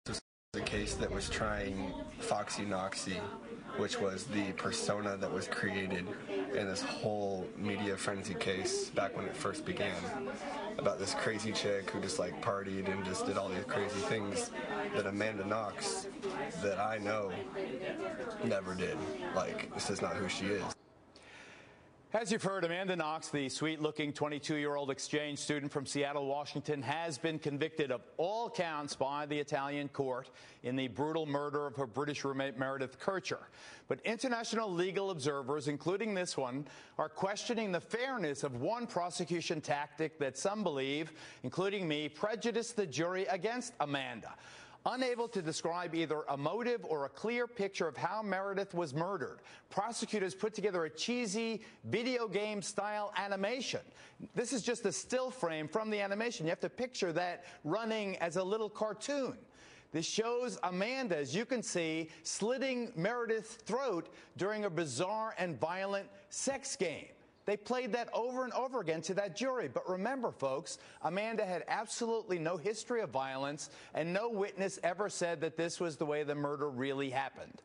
was a case that was trying Foxy Knoxy, which was the persona that was created in this whole media frenzy case back when it first began, about this crazy chick who just like partied and just did all these crazy things that Amanda Knox, that I know, never did. Like, this is not who she is. As you've heard, Amanda Knox, the sweet-looking 22-year-old exchange student from Seattle, Washington, has been convicted of all counts by the Italian court in the brutal murder of her British roommate, Meredith Kercher. But international legal observers, including this one, are questioning the fairness of one prosecution tactic that some believe, including me, prejudiced the jury against Amanda. Unable to describe either a motive or a clear picture of how Meredith was murdered, prosecutors put together a cheesy video game-style animation. This is just a still frame from the animation. You have to picture that running as a little cartoon. This shows Amanda, as you can see, slitting Meredith's throat during a bizarre and violent sex game. They played that over and over again to that jury. But remember, folks, Amanda had absolutely no history of violence, and no witness ever said that this was the way the murder really happened.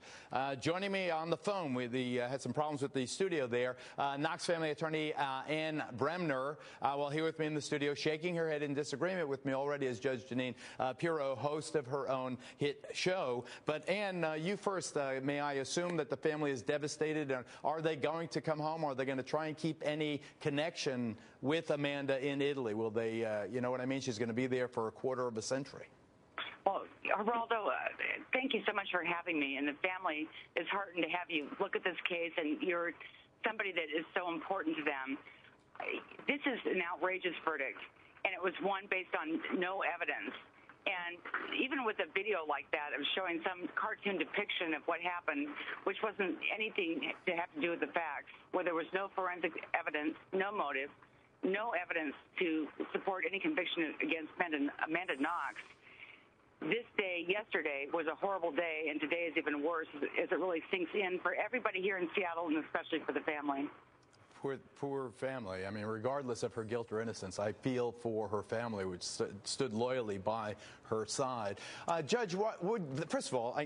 Joining me on the phone, we had some problems with the studio there, Knox family attorney Ann Bremner, here with me in the studio, shaking her head in disagreement with me already, is Judge Jeanine Pirro, host of her own hit show. But Ann, you first, may I assume that the family is devastated? Are they going to come home? Are they going to try and keep any connection with Amanda in Italy? Will they, you know what I mean? She's going to be there for a quarter of a century. Well, Geraldo, thank you so much for having me. And the family is heartened to have you look at this case, and you're somebody that is so important to them. This is an outrageous verdict, and it was one based on no evidence. And even with a video like that of showing some cartoon depiction of what happened, which wasn't anything to have to do with the facts, where there was no forensic evidence, no motive, no evidence to support any conviction against Amanda Knox, this day, yesterday, was a horrible day, and today is even worse as it really sinks in for everybody here in Seattle, and especially for the family. Poor family. I mean, regardless of her guilt or innocence, I feel for her family, which stood loyally by her side. Judge, first of all,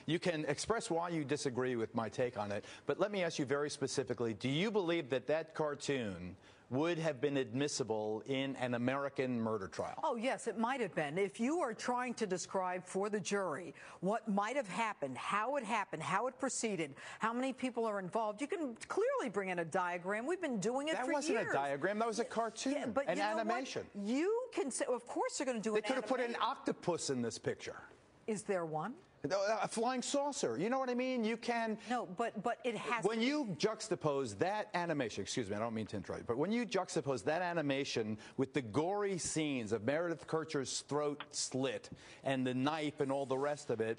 you can express why you disagree with my take on it, but let me ask you very specifically, do you believe that that cartoon would have been admissible in an American murder trial? Oh, yes, it might have been. If you are trying to describe for the jury what might have happened, how it proceeded, how many people are involved, you can clearly bring in a diagram. We've been doing it for years. That wasn't a diagram. That was a cartoon, yeah, but an animation. You can say, of course they're going to do it. They could have put an octopus in this picture. Is there one? A flying saucer. You know what I mean? You can... No, but it has... When you juxtapose that animation, excuse me, I don't mean to interrupt, but when you juxtapose that animation with the gory scenes of Meredith Kercher's throat slit and the knife and all the rest of it,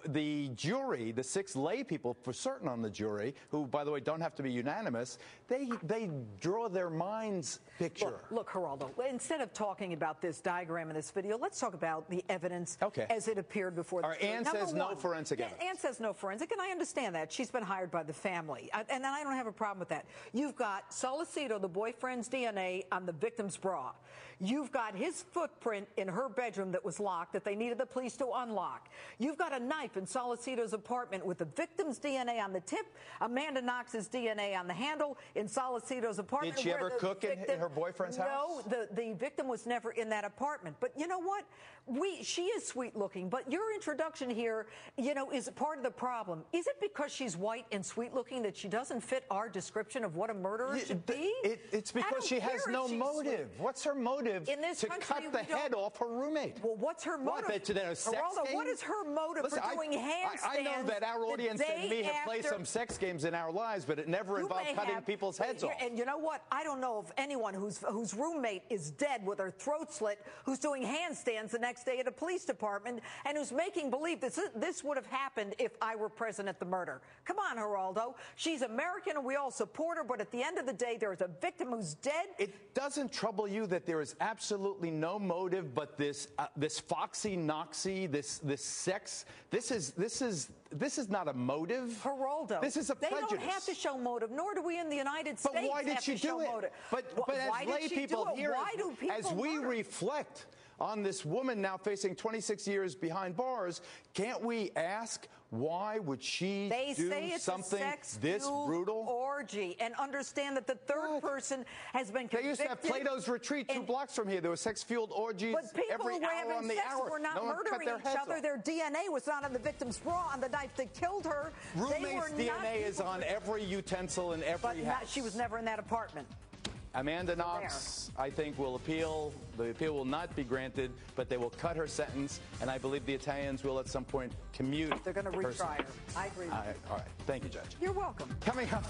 the jury, the 6 lay people for certain on the jury, who, by the way, don't have to be unanimous, they draw their mind's picture. Look, Geraldo, instead of talking about this diagram in this video, let's talk about the evidence as it appeared before the jury. Ann says no forensic evidence. Ann says no forensic, and I understand that. She's been hired by the family, and I don't have a problem with that. You've got Solicito, the boyfriend's DNA on the victim's bra. You've got his footprint in her bedroom that was locked that they needed the police to unlock. You've got a knife in Solicito's apartment with the victim's DNA on the tip, Amanda Knox's DNA on the handle in Solicito's apartment. Did she ever cook in her boyfriend's house? No, the victim was never in that apartment. But you know what? She is sweet looking, but your introduction here, is part of the problem. Is it because she's white and sweet looking that she doesn't fit our description of what a murderer should be? It's because she has no motive. What's her motive to cut the head off her roommate? Well, what's her motive? Geraldo, what is her motive for doing handstands? I know that our audience and me have played some sex games in our lives, but it never involved cutting people's heads off. And you know what? I don't know of anyone whose roommate is dead with her throat slit, who's doing handstands the next day at a police department, and who's making believe that this would have happened if I were present at the murder. Come on, Geraldo. She's American, and we all support her, but at the end of the day, there is a victim who's dead. It doesn't trouble you that there is absolutely no motive but this Foxy Knoxy, this sex. This is not a motive. Geraldo, this is a prejudice. They don't have to show motive, nor do we in the United States. But why did she do it? But as lay people here, as we reflect on this woman now facing 26 years behind bars. Can't we ask, why would she do something this brutal? Orgy, and understand that the third person has been convicted. They used to have Plato's Retreat 2 blocks from here. There were sex-fueled orgies every hour on the hour. Were not murdering each other. Their DNA was not on the victim's bra on the night that killed her. Roommate's DNA is on every utensil in every house. But she was never in that apartment. Amanda Knox, I think, will appeal. The appeal will not be granted, but they will cut her sentence, and I believe the Italians will at some point commute. They're going to retry her. I agree with you. All right. Thank you, Judge. You're welcome. Coming up,